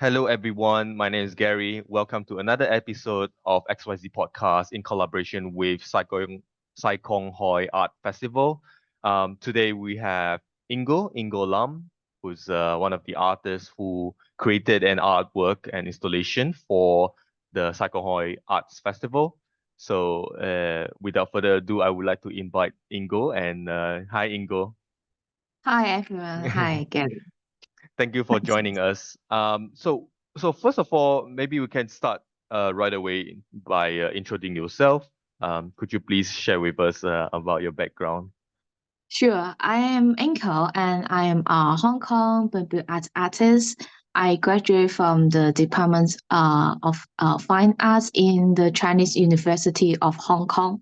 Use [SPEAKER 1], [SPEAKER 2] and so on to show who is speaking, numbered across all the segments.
[SPEAKER 1] Hello, everyone. My name is Gary. Welcome to another episode of XYZ Podcast in collaboration with Sai Kong Hoi Art Festival. Today we have Inkgo Lam, who's one of the artists who created an artwork and installation for the Sai Kong Hoi Arts Festival. So, without further ado, I would like to invite Inkgo and hi, Inkgo.
[SPEAKER 2] Hi everyone. Hi Gary.
[SPEAKER 1] Thank you for joining us. So first of all, maybe we can start right away by introducing yourself. Could you please share with us about your background?
[SPEAKER 2] Sure, I am Inkgo and I am a Hong Kong bamboo art artist. I graduated from the Department of Fine Arts in the Chinese University of Hong Kong.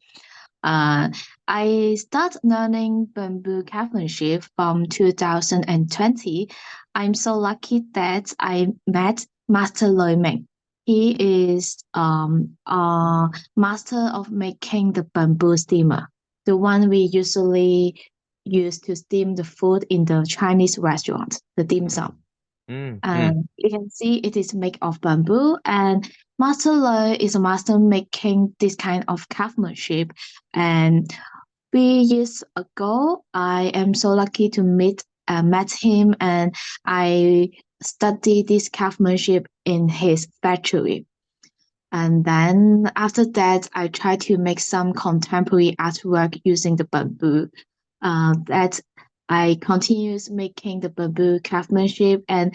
[SPEAKER 2] Uh, I started learning bamboo craftsmanship from 2020. I'm so lucky that I met Master Lui Ming. He is a master of making the bamboo steamer, the one we usually use to steam the food in the Chinese restaurant, the dim sum.
[SPEAKER 1] Mm, mm,
[SPEAKER 2] And you can see it is made of bamboo. And Master Lui is a master making this kind of craftsmanship. And 3 years ago, I am so lucky to met him, and I studied this craftsmanship in his factory. And then after that, I tried to make some contemporary artwork using the bamboo. That I continues making the bamboo craftsmanship, and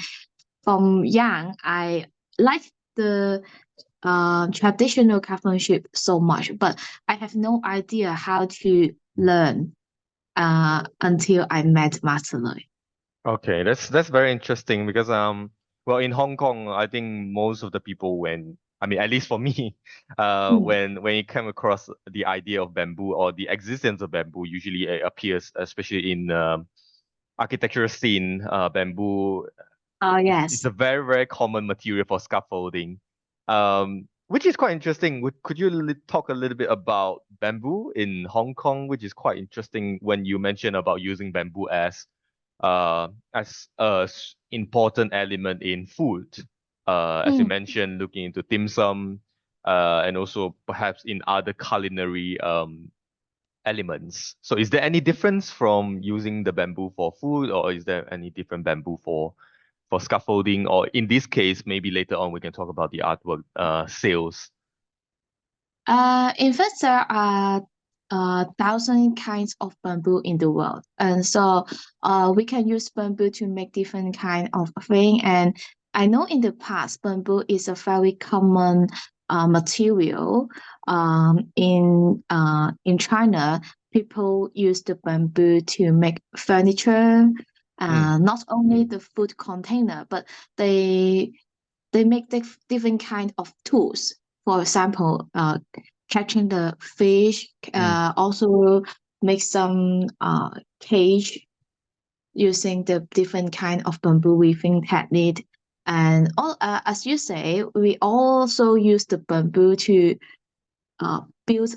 [SPEAKER 2] from young, I like the traditional craftsmanship so much, but I have no idea how to learn until I met Master Lui.
[SPEAKER 1] okay, that's very interesting because well, in Hong Kong, I think most of the people I mean, at least for me,
[SPEAKER 2] Mm,
[SPEAKER 1] when you come across the idea of bamboo or the existence of bamboo, usually it appears, especially in architectural scene, bamboo
[SPEAKER 2] oh,
[SPEAKER 1] it's
[SPEAKER 2] yes.
[SPEAKER 1] a very common material for scaffolding, which is quite interesting. Could you talk a little bit about bamboo in Hong Kong, which is quite interesting when you mention about using bamboo as important element in food, as you
[SPEAKER 2] Mm.
[SPEAKER 1] mentioned, looking into dim sum, and also perhaps in other culinary elements. So is there any difference from using the bamboo for food, or is there any different bamboo for scaffolding, or in this case, maybe later on we can talk about the artwork sales.
[SPEAKER 2] In fact, there are thousand kinds of bamboo in the world, and so we can use bamboo to make different kind of thing. And I know in the past, bamboo is a very common material. In China, people use the bamboo to make furniture.
[SPEAKER 1] Mm,
[SPEAKER 2] Not only the food container, but they they make different kind of tools. For example, catching the fish,
[SPEAKER 1] mm,
[SPEAKER 2] also make some cage using the different kind of bamboo weaving technique. And as you say, we also use the bamboo to build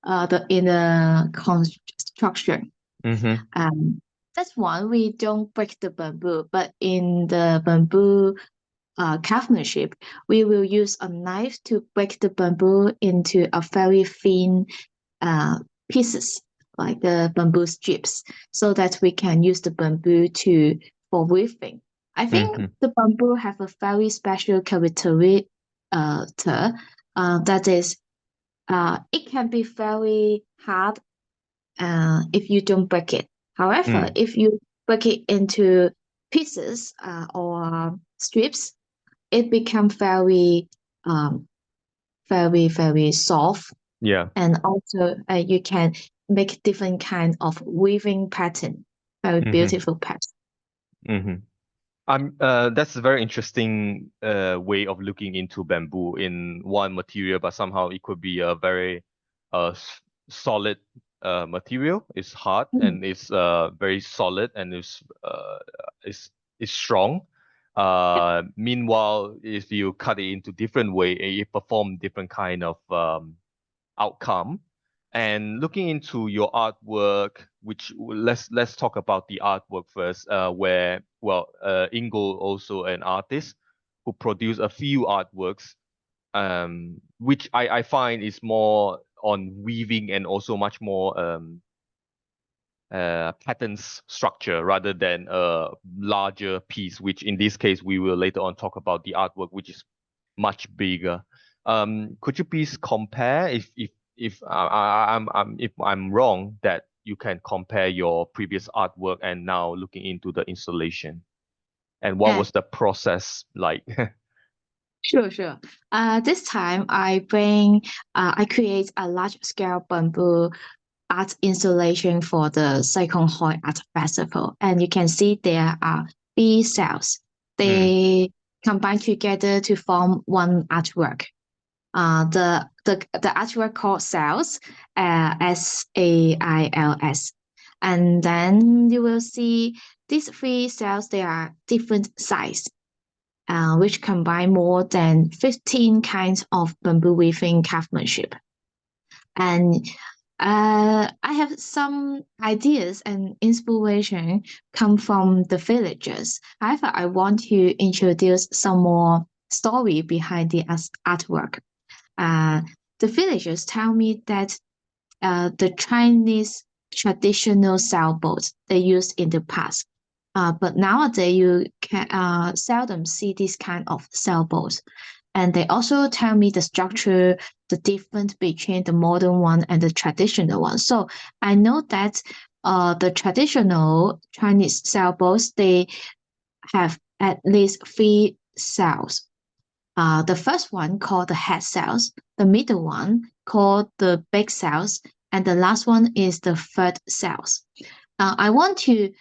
[SPEAKER 2] the inner construction.
[SPEAKER 1] mm-hmm,
[SPEAKER 2] Um, that's one, we don't break the bamboo, but in the bamboo craftsmanship, we will use a knife to break the bamboo into a very thin uh, pieces, like the bamboo strips, so that we can use the bamboo to for weaving. I think
[SPEAKER 1] mm-hmm,
[SPEAKER 2] the bamboo have a very special characteristic, that is, it can be very hard if you don't break it. However,
[SPEAKER 1] mm,
[SPEAKER 2] if you break it into pieces or strips, it become um very soft,
[SPEAKER 1] yeah.
[SPEAKER 2] and also you can make different kind of weaving pattern, very
[SPEAKER 1] Mm-hmm,
[SPEAKER 2] beautiful pattern.
[SPEAKER 1] mm-hmm. That's a very interesting way of looking into bamboo in one material, but somehow it could be a very solid material. It's hard
[SPEAKER 2] Mm,
[SPEAKER 1] and it's very solid and it's strong.
[SPEAKER 2] yep.
[SPEAKER 1] Meanwhile, if you cut it into different way, it perform different kind of outcome. And looking into your artwork, which let's talk about the artwork first, where Inkgo also an artist who produced a few artworks, which I find is more on weaving and also much more patterns structure rather than a larger piece, which in this case we will later on talk about the artwork, which is much bigger. Could you please compare if I'm wrong that you can compare your previous artwork and now looking into the installation and what
[SPEAKER 2] Yeah,
[SPEAKER 1] was the process like?
[SPEAKER 2] sure. This time I create a large scale bamboo art installation for the Sai Kung Hoi Art Festival. And you can see there are three cells.
[SPEAKER 1] Mm,
[SPEAKER 2] They combine together to form one artwork. The artwork called cells, SAILS. And then you will see these three cells, they are different size, which combine more than 15 kinds of bamboo weaving craftsmanship. And I have some ideas and inspiration come from the villagers. However, I want to introduce some more story behind the artwork. Uh, the villagers tell me that the Chinese traditional sailboats they used in the past, but nowadays you can seldom see this kind of sailboats. And they also tell me the structure, the difference between the modern one and the traditional one. So I know that the traditional Chinese sailboats, they have at least three sails. The first one called the head sails, the middle one called the big sails, and the last one is the third sails. I want to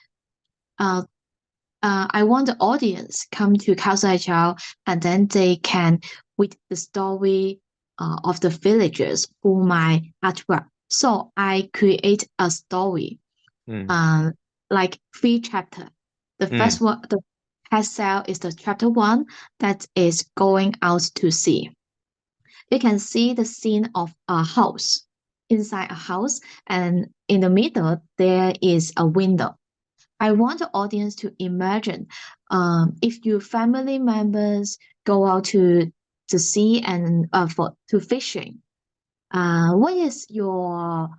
[SPEAKER 2] I want the audience come to Kau Sai Chau and then they can read the story of the villagers for my artwork. So I create a story,
[SPEAKER 1] mm,
[SPEAKER 2] uh, like three chapter. The
[SPEAKER 1] mm,
[SPEAKER 2] first one, the head cell is the chapter one that is going out to sea. You can see the scene of a house inside a house, and in the middle there is a window. I want the audience to imagine if your family members go out to sea and for to fishing. What is your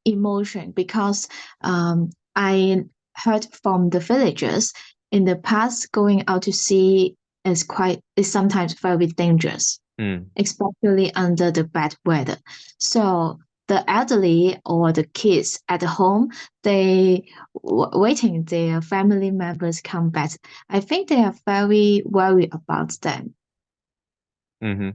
[SPEAKER 2] emotion? Because I heard from the villagers in the past, going out to sea is sometimes very dangerous,
[SPEAKER 1] mm,
[SPEAKER 2] especially under the bad weather. So the elderly or the kids at home, they waiting their family members come back. I think they are very worried about them,
[SPEAKER 1] mm-hmm,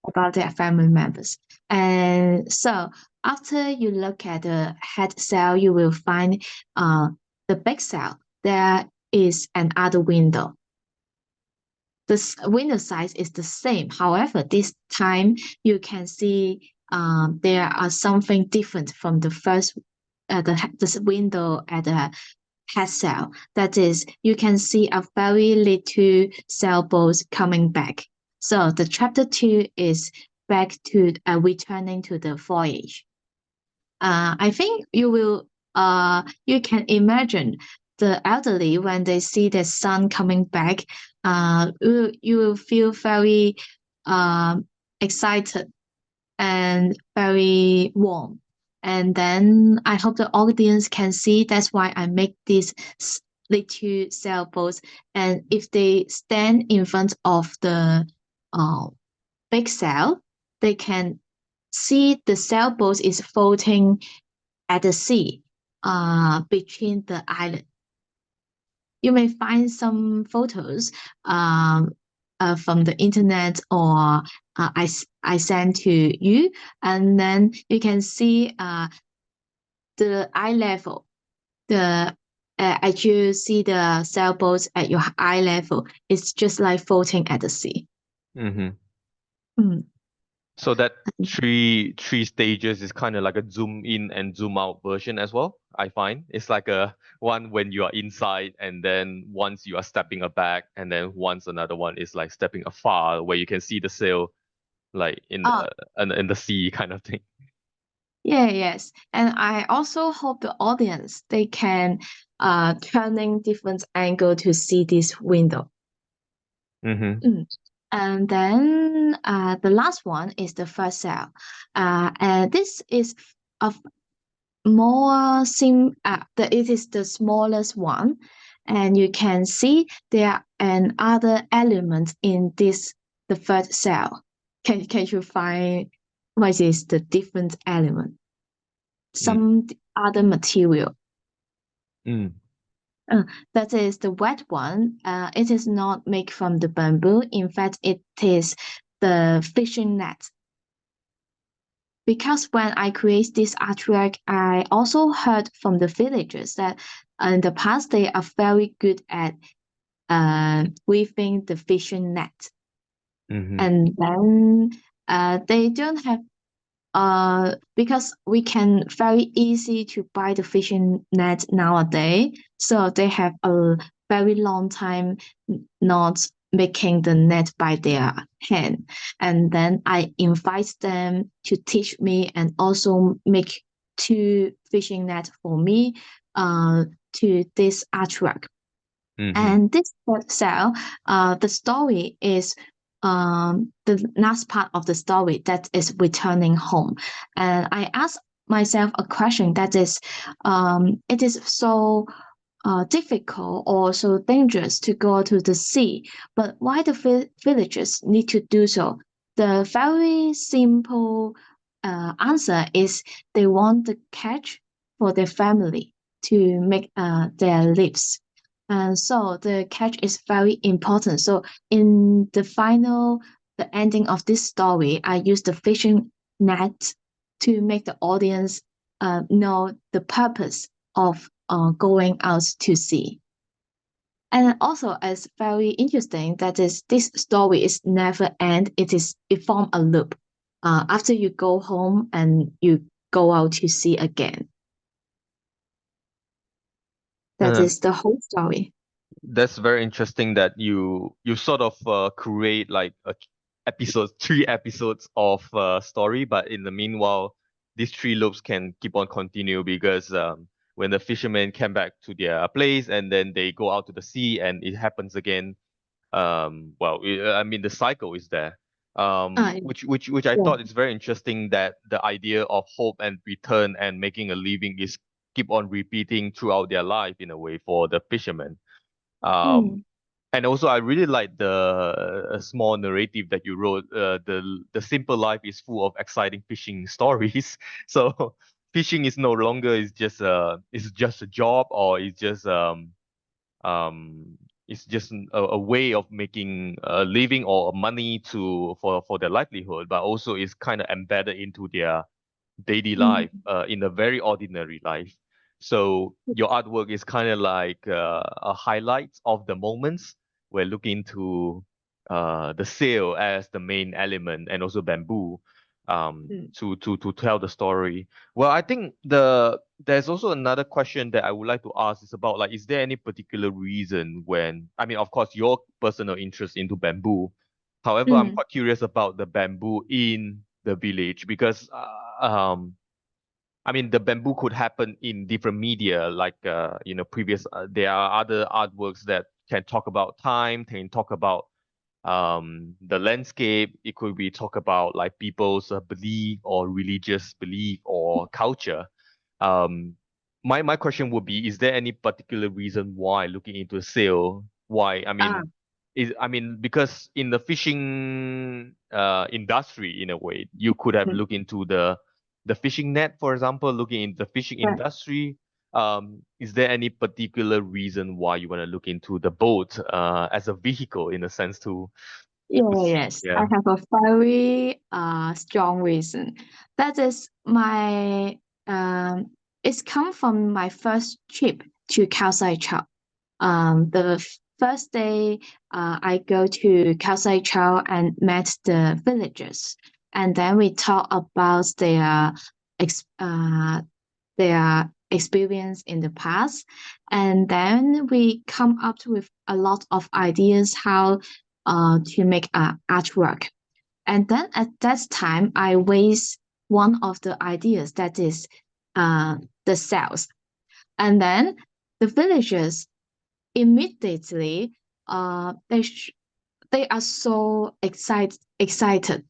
[SPEAKER 2] about their family members. And so after you look at the head cell, you will find uh, the big cell. There is another window. The window size is the same. However, this time you can see there are something different from the first this window at the head cell. That is, you can see a very little sailboat coming back. So the chapter two is back to returning to the voyage. I think you can imagine the elderly when they see their son coming back, you will feel very excited and very warm. And then I hope the audience can see that's why I make these little sailboats. And if they stand in front of the uh, big sail, they can see the sailboat is floating at the sea between the island. You may find some photos from the internet or I send to you, and then you can see the eye level. The As you see the sailboats at your eye level, it's just like floating at the sea.
[SPEAKER 1] mm-hmm.
[SPEAKER 2] Mm.
[SPEAKER 1] So that three stages is kind of like a zoom in and zoom out version as well. I find it's like a one when you are inside, and then once you are stepping back, and then once another one is like stepping afar where you can see the sail like
[SPEAKER 2] Oh,
[SPEAKER 1] in the sea kind of thing.
[SPEAKER 2] yeah, yes. And I also hope the audience they can turning different angle to see this window.
[SPEAKER 1] Mm-hmm.
[SPEAKER 2] Mm. And then the last one is the first cell. And this is of more it is the smallest one, and you can see there are other elements in this the third cell. Can you find what is the different element? Some other material.
[SPEAKER 1] Mm.
[SPEAKER 2] Uh, that is the wet one. It is not made from the bamboo. In fact, it is the fishing net. Because when I create this artwork, I also heard from the villagers that in the past they are very good at weaving the fishing net,
[SPEAKER 1] Mm-hmm.
[SPEAKER 2] and then they don't have because we can very easy to buy the fishing net nowadays, so they have a very long time not making the net by their hand. And then I invite them to teach me and also make two fishing net for me to this artwork.
[SPEAKER 1] Mm-hmm.
[SPEAKER 2] And this third cell, the story is the last part of the story that is returning home. And I asked myself a question that is, it is so difficult or so dangerous to go to the sea, but why the villagers need to do so? The very simple answer is they want the catch for their family to make their lives. And so the catch is very important. So in the ending of this story, I use the fishing net to make the audience know the purpose of going out to sea. And also, it's very interesting that is this story is never end. It form a loop. After you go home and you go out to sea again. That
[SPEAKER 1] Um,
[SPEAKER 2] is the whole story.
[SPEAKER 1] that's very interesting that you sort of create like episodes, 3 episodes of story, but in the meanwhile, these 3 loops can keep on continue because when the fishermen came back to their place and then they go out to the sea and it happens again. I mean the cycle is there.
[SPEAKER 2] Uh,
[SPEAKER 1] Which I
[SPEAKER 2] yeah.
[SPEAKER 1] thought is very interesting that the idea of hope and return and making a living is keep on repeating throughout their life in a way for the fishermen. Um,
[SPEAKER 2] Mm,
[SPEAKER 1] and also, I really like the small narrative that you wrote. The simple life is full of exciting fishing stories. So fishing is no longer is just a job or um it's just a way of making a living or money for their livelihood, but also is kind of embedded into their daily life,
[SPEAKER 2] mm,
[SPEAKER 1] in a very ordinary life. So your artwork is kind of like a highlight of the moments. We're looking to the sail as the main element and also bamboo
[SPEAKER 2] mm.
[SPEAKER 1] to tell the story. Well, I think there's also another question that I would like to ask is about like, is there any particular reason when, I mean, of course, your personal interest into bamboo. However, I'm
[SPEAKER 2] Mm.
[SPEAKER 1] quite curious about the bamboo in the village because I mean, the bamboo could happen in different media, like previous. There are other artworks that can talk about time, can talk about the landscape. It could be talk about like people's belief or religious belief or culture. Um, my question would be: is there any particular reason why looking into sail? Why?
[SPEAKER 2] Ah,
[SPEAKER 1] I mean, because in the fishing industry, in a way, you could have
[SPEAKER 2] mm.
[SPEAKER 1] looked into the fishing net, for example, looking into the fishing
[SPEAKER 2] Yeah,
[SPEAKER 1] industry. Is there any particular reason why you want to look into the boat as a vehicle, in a sense,
[SPEAKER 2] yes. I
[SPEAKER 1] yeah.
[SPEAKER 2] have a very strong reason. That is my it's come from my first trip to Kau Sai Chau. First day, I go to Kau Sai Chau and met the villagers, and then we talk about ex- uh, their experience in the past, and then we come up with a lot of ideas how to make artwork. And then at that time, I raised one of the ideas that is the cells. And then the villagers immediately they are so excited,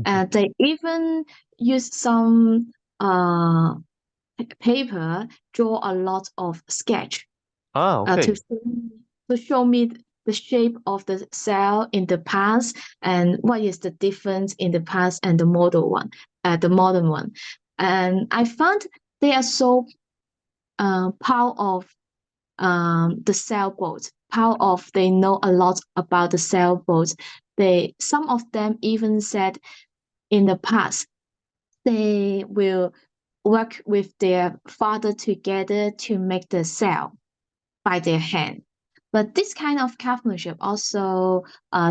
[SPEAKER 2] and they even use some uh paper, draw a lot of sketch
[SPEAKER 1] Ah, okay.
[SPEAKER 2] to show me the shape of the cell in the past and what is the difference in the past and the modern one. And I found they are so proud of the sailboat. Proud of they know a lot about the sailboat. Some of them even said in the past they will work with their father together to make the sail by their hand. But this kind of craftsmanship also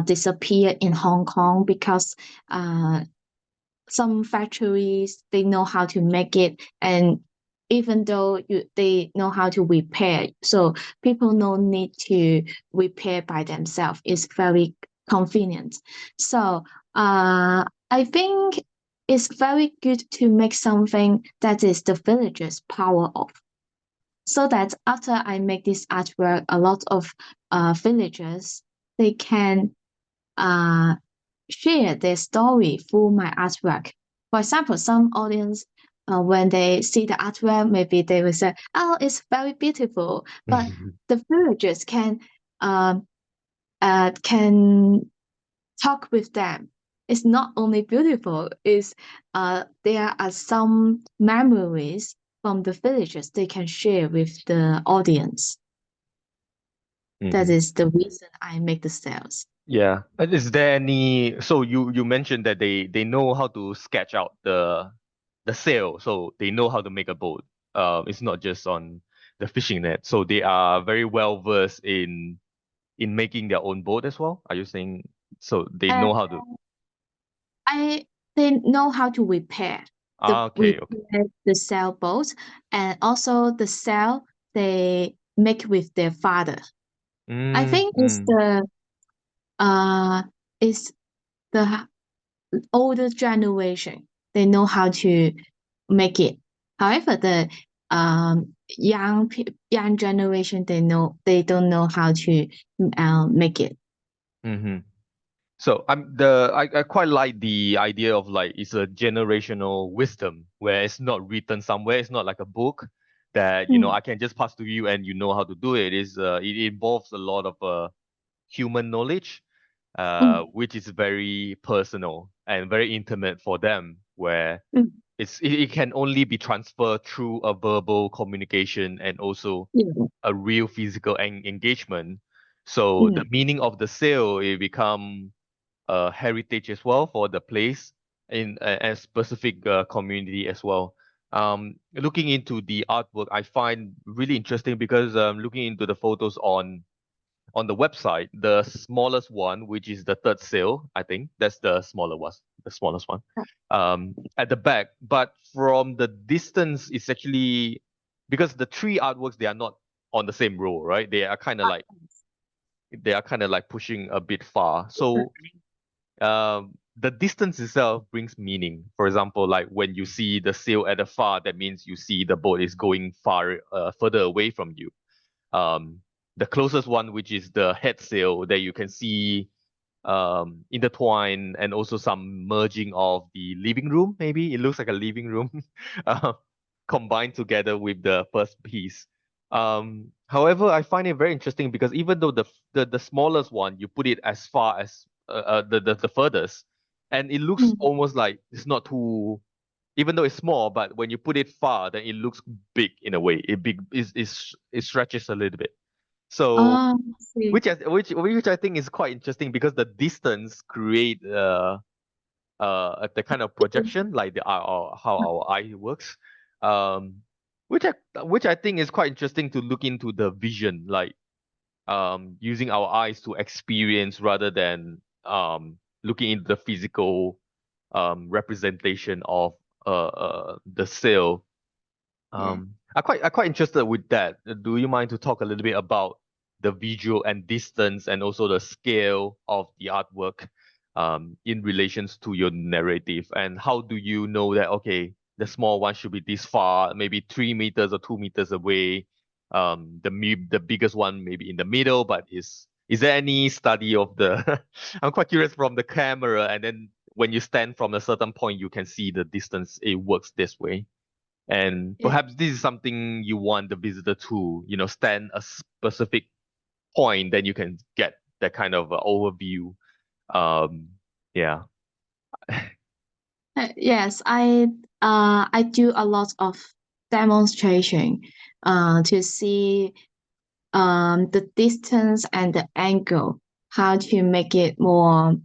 [SPEAKER 2] disappeared in Hong Kong because some factories they know how to make it, and even though they know how to repair, so people no need to repair by themselves. It's very convenient. So I think it's very good to make something that is the villagers power of, so that after I make this artwork, a lot of villagers they can uh, share their story through my artwork. For example, some audience when they see the artwork, maybe they will say, "Oh, it's very beautiful." But the villagers can talk with them. It's not only beautiful, it's there are some memories from the villages they can share with the audience. That
[SPEAKER 1] Mhm.
[SPEAKER 2] is the reason I make the sales.
[SPEAKER 1] Yeah. And is there any, so you mentioned that they know how to sketch out the sail, so they know how to make a boat. It's not just on the fishing net. So they are very well versed in making their own boat as well. Are you saying so they
[SPEAKER 2] And
[SPEAKER 1] know how to?
[SPEAKER 2] I they know how to
[SPEAKER 1] Ah, okay, okay.
[SPEAKER 2] repair the sailboat, and also the sail they make with their father. I
[SPEAKER 1] Mm,
[SPEAKER 2] think
[SPEAKER 1] mm,
[SPEAKER 2] uh it's the older generation. They know how to make it. However, the young generation they don't know how to make it.
[SPEAKER 1] mm-hmm. So I quite like the idea of like it's a generational wisdom where it's not written somewhere. It's not like a book that
[SPEAKER 2] Mm,
[SPEAKER 1] I can just pass to you and you know how to do it. It involves a lot of human knowledge,
[SPEAKER 2] mm,
[SPEAKER 1] which is very personal and very intimate for them, where
[SPEAKER 2] mm,
[SPEAKER 1] it can only be transferred through a verbal communication and also
[SPEAKER 2] yeah,
[SPEAKER 1] a real physical engagement. So the
[SPEAKER 2] mm,
[SPEAKER 1] meaning of the sale it become heritage as well for the place in a specific community as well. Looking into the artwork, I find really interesting because looking into the photos on the website, the smallest one, which is the third sail, I think that's the smallest one, at the back. But from the distance, it's actually because the three artworks they are not on the same row, right? They are kind of like pushing a bit far. So the distance itself brings meaning. For example, like when you see the sail at the far, that means you see the boat is going further away from you. Um, the closest one, which is the head sail, that you can see intertwine and also some merging of the living room. Maybe it looks like a living room uh, combined together with the first piece. However, I find it very interesting because even though the smallest one, you put it as far as the furthest, and it looks
[SPEAKER 2] mm.
[SPEAKER 1] almost like it's not too, even though it's small, but when you put it far, then it looks big in a way. It stretches a little bit. So
[SPEAKER 2] I see.
[SPEAKER 1] which I think is quite interesting because the distance create the kind of projection like how our eye works, um which I think is quite interesting to look into the vision, like using our eyes to experience rather than looking into the physical representation of the sail.
[SPEAKER 2] Yeah.
[SPEAKER 1] I quite interested with that. Do you mind to talk a little bit about the visual and distance and also the scale of the artwork? in relations to your narrative? And how do you know that, okay, the small one should be this far, maybe 3 meters or 2 meters away? The biggest one maybe in the middle, but is there any study of the I'm quite curious from the camera, and then when you stand from a certain point, you can see the distance. It works this way. And
[SPEAKER 2] Yeah.
[SPEAKER 1] perhaps this is something you want the visitor to, stand a specific point, then you can get that kind of overview. Um, yeah.
[SPEAKER 2] Yes, I do a lot of demonstration to see the distance and the angle, how to make it more.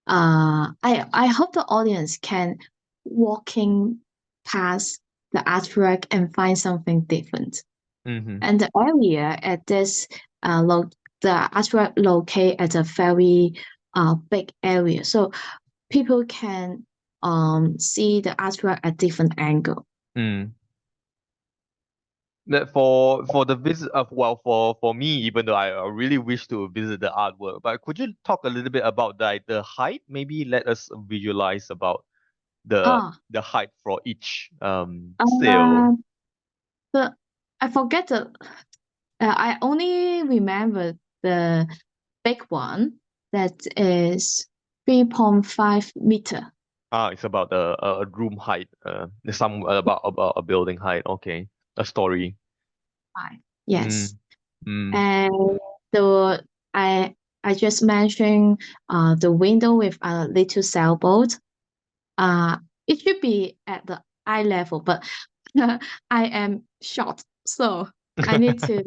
[SPEAKER 2] I hope the audience can walking past the artwork and find something different.
[SPEAKER 1] Mm-hmm.
[SPEAKER 2] And the area at this the artwork locate at a very big area, so people can see the artwork at different angle.
[SPEAKER 1] Mm. That for the visit of well for me, even though I really wish to visit the artwork, but could you talk a little bit about the height? Maybe let us visualize about the
[SPEAKER 2] Ah,
[SPEAKER 1] the height for each sail.
[SPEAKER 2] uh, the I forget the I only remember the big one that is 3.5 meter.
[SPEAKER 1] It's about a room height, some about a building height. Okay, a story.
[SPEAKER 2] High. Yes.
[SPEAKER 1] Mm, mm,
[SPEAKER 2] And the I I just mentioned the window with a little sailboat. Uh, it should be at the eye level, but I am short, so I need to.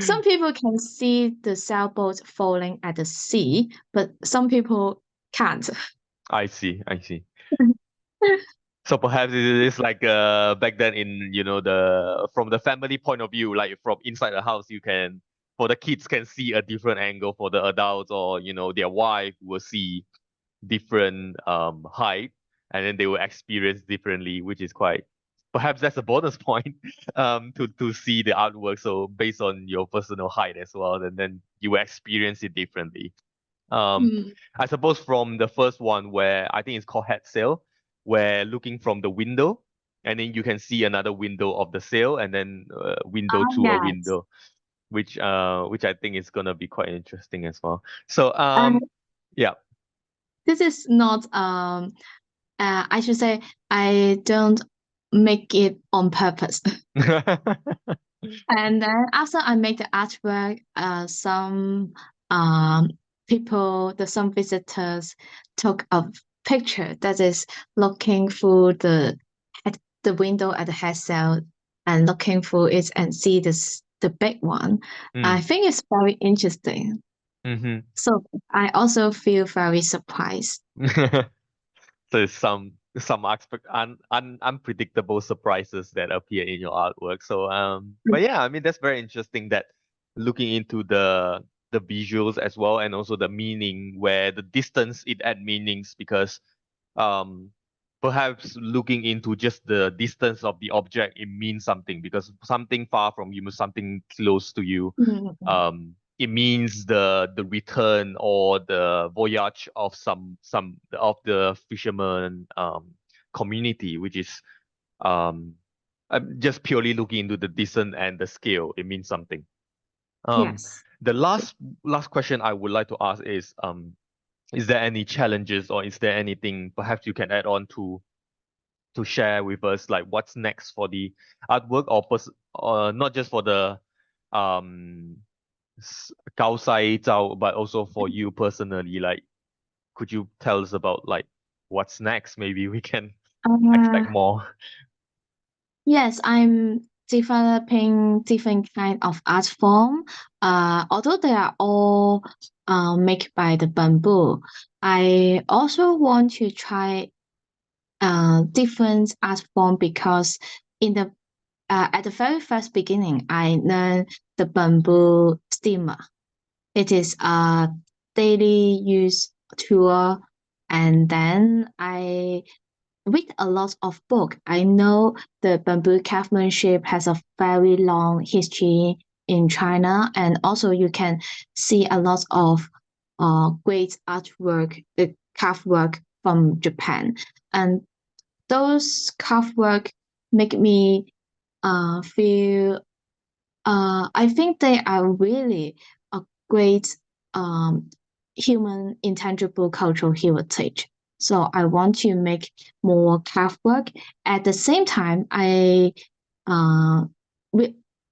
[SPEAKER 2] Some people can see the sailboat falling at the sea, but some people can't.
[SPEAKER 1] I see, I see. So perhaps it is like back then in the from the family point of view, like from inside the house, you can for the kids can see a different angle, for the adults or their wife will see different height, and then they will experience differently, which is quite perhaps that's a bonus point to see the artwork. So based on your personal height as well, and then you will experience it differently. Um,
[SPEAKER 2] Mm.
[SPEAKER 1] I suppose from the first one where I think it's called head sail, where looking from the window, and then you can see another window of the sail, and then window to a
[SPEAKER 2] Yes.
[SPEAKER 1] window, which I think is gonna be quite interesting as well. So
[SPEAKER 2] And
[SPEAKER 1] yeah.
[SPEAKER 2] this is not I should say I don't make it on purpose. And then after I make the artwork, some um some visitors took a picture that is looking through at the window at the head cell and looking through it and see the big one. I
[SPEAKER 1] Mm.
[SPEAKER 2] think it's very interesting.
[SPEAKER 1] Mm-hmm.
[SPEAKER 2] So I also feel very surprised.
[SPEAKER 1] So some unpredictable surprises that appear in your artwork. So but yeah, I mean that's very interesting that looking into the visuals as well, and also the meaning where the distance it add meanings, because um perhaps looking into just the distance of the object, it means something, because something far from you means something close to you.
[SPEAKER 2] Mm.
[SPEAKER 1] It means the return or the voyage of some of the fisherman community, which is um just purely looking into the distance and the scale, it means something. um
[SPEAKER 2] Yes.
[SPEAKER 1] the last question I would like to ask is there any challenges, or is there anything perhaps you can add on to share with us, like what's next for the artwork, or not just for the um Kau Sai Chau, but also for you personally, like could you tell us about like what's next? Maybe we can expect
[SPEAKER 2] Uh,
[SPEAKER 1] more.
[SPEAKER 2] Yes, I'm developing different kind of art form. Although they are all made by the bamboo, I also want to try different art form because in the at the very first beginning, I learned the bamboo steamer. It is a daily use tool, and then I read a lot of book. I know the bamboo craftsmanship has a very long history in China, and also you can see a lot of great artwork, the craft work from Japan, and those craft work make me feel. I think they are really a great human intangible cultural heritage. So I want to make more craft work. At the same time, uh,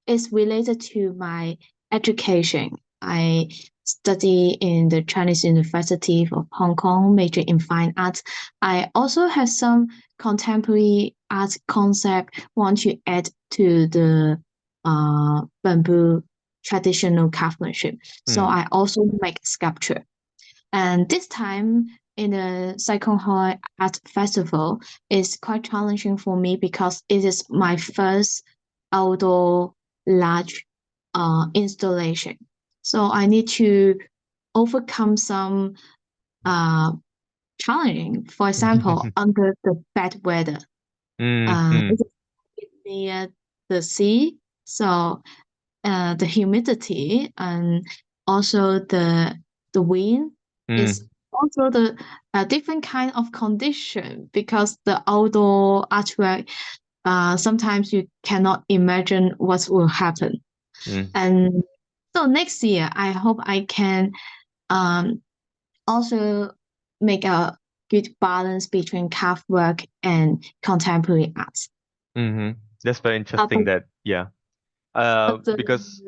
[SPEAKER 2] it's related to my education. I study in the Chinese University of Hong Kong, major in fine arts. I also have some contemporary art concept want to add to the bamboo traditional craftsmanship. So
[SPEAKER 1] Mm.
[SPEAKER 2] I also make sculpture. And this time in the Cyclone Hall Art Festival is quite challenging for me because it is my first outdoor large installation. So I need to overcome some uh, challenging. For example, under the bad weather,
[SPEAKER 1] Mm.
[SPEAKER 2] it is near the sea, so the humidity and also the wind is
[SPEAKER 1] Mm.
[SPEAKER 2] also the different kind of condition because the outdoor artwork sometimes you cannot imagine what will happen.
[SPEAKER 1] Mm.
[SPEAKER 2] And so next year I hope I can um, also make a good balance between craft work and contemporary art.
[SPEAKER 1] Mm-hmm. That's very
[SPEAKER 2] Uh,
[SPEAKER 1] interesting
[SPEAKER 2] but,
[SPEAKER 1] that, yeah.
[SPEAKER 2] but the
[SPEAKER 1] Because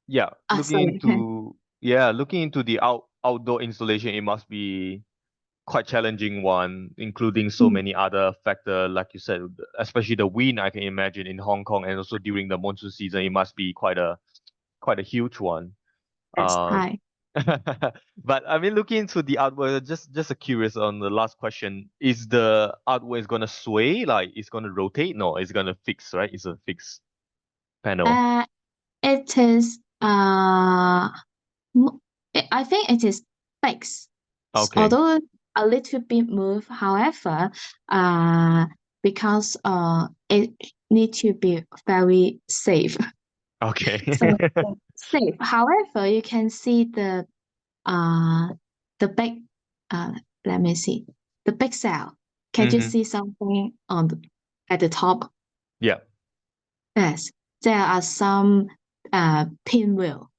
[SPEAKER 1] yeah,
[SPEAKER 2] sorry.
[SPEAKER 1] looking into the outdoor installation, it must be quite challenging one, including so
[SPEAKER 2] Mm,
[SPEAKER 1] many other factor, like you said, especially the wind. I can imagine in Hong Kong, and also during the monsoon season, it must be quite a huge one.
[SPEAKER 2] yes,
[SPEAKER 1] Um,
[SPEAKER 2] hi.
[SPEAKER 1] but I mean, looking into the artwork, just a curious on the last question: is the artwork is gonna sway, like it's gonna rotate? No, it's gonna fix, right? It's a fixed panel.
[SPEAKER 2] Uh, it is I think it is fixed,
[SPEAKER 1] Okay,
[SPEAKER 2] although a little bit move. However, uh, because it need to be very safe.
[SPEAKER 1] okay.
[SPEAKER 2] So safe. However, you can see uh the big uh let me see the big cell. Can you
[SPEAKER 1] Mm-hmm.
[SPEAKER 2] see something on at the top?
[SPEAKER 1] Yeah.
[SPEAKER 2] Yes, there are some pinwheel.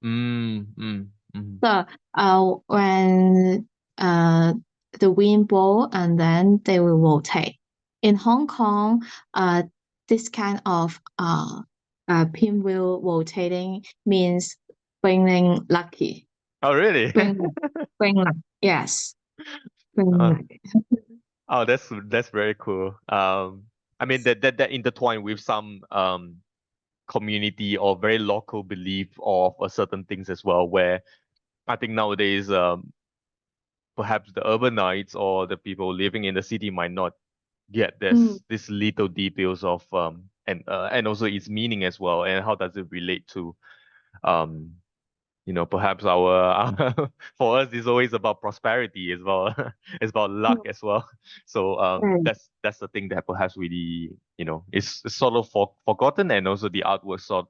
[SPEAKER 1] Mm, mm, mm,
[SPEAKER 2] So when the wind blow and then they will rotate. In Hong Kong, this kind of pinwheel rotating means bringing lucky.
[SPEAKER 1] Oh, really?
[SPEAKER 2] Bring luck. Bring luck. Yes, bring
[SPEAKER 1] Uh,
[SPEAKER 2] luck.
[SPEAKER 1] oh, that's very cool. I mean that intertwined with some community or very local belief of a certain things as well, where I think nowadays perhaps the urbanites or the people living in the city might not get
[SPEAKER 2] Mm,
[SPEAKER 1] this little details of and also its meaning as well, and how does it relate to um perhaps our for us it's always about prosperity as well. It's about luck
[SPEAKER 2] mm,
[SPEAKER 1] as well. So
[SPEAKER 2] mm,
[SPEAKER 1] that's the thing that perhaps really is sort of forgotten, and also the artwork sort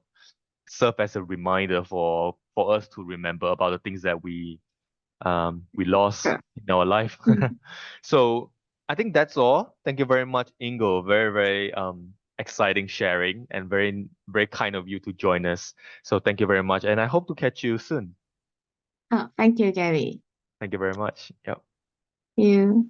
[SPEAKER 1] serve as a reminder for us to remember about the things that we lost
[SPEAKER 2] sure.
[SPEAKER 1] in our life.
[SPEAKER 2] Mm.
[SPEAKER 1] So I think that's all. Thank you very much, Ingo. Very, very exciting sharing, and very, very kind of you to join us. So thank you very much, and I hope to catch you soon.
[SPEAKER 2] Oh, thank you, Gary.
[SPEAKER 1] Thank you very much. Yep.
[SPEAKER 2] You.